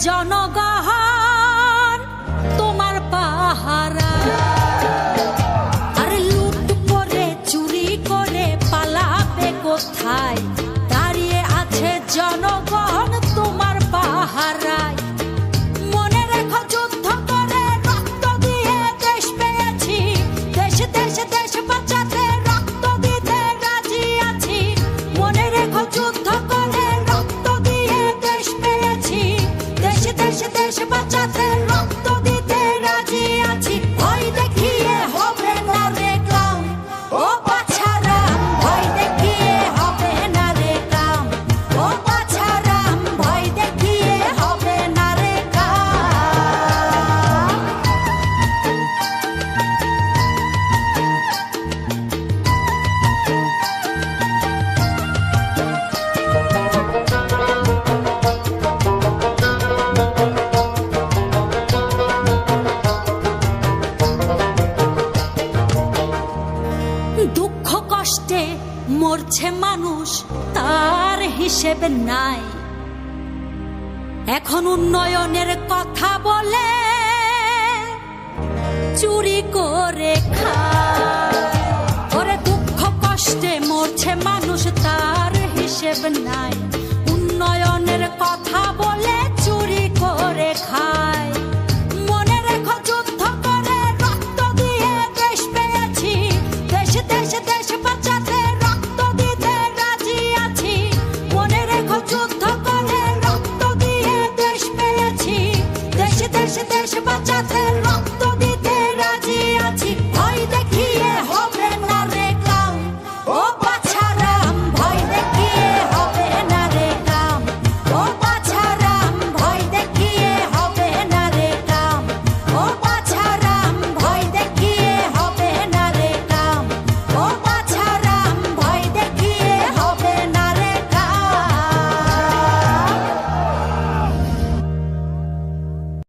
জনগণ তোমার পাহারা। আরে লুট করে চুরি করে পালাবে কোথায়? দাঁড়িয়ে আছে জনগণ তোমার পাহারায়। মনে রেখো যুদ্ধ করে রক্ত দিয়ে দেশ পেয়েছি, দেশ দেশ দেশ বাঁচাতে রক্ত দিতে রাজি আছি। মনে রেখো যুদ্ধ করে রক্ত দিয়ে দেশ পেয়েছি, দেশ দেশ দেশ বাঁচাতে রক্ত দিতে রাজি আছি। ভয় দেখিয়ে হবে না রে কাম, ও বাছারাম ভয় দেখিয়ে হবে না রে কাম, ও বাছারাম ভয় দেখিয়ে হবে না রে কাম। দুঃখ কষ্টে মরছে মানুষ, তার হিসেব নাই। এখন উন্নয়নের কথা বলে চুরি করে খায়। ওরে দুঃখ কষ্টে মরছে মানুষ, তার হিসেব নাই। উন্নয়নের কথা বলে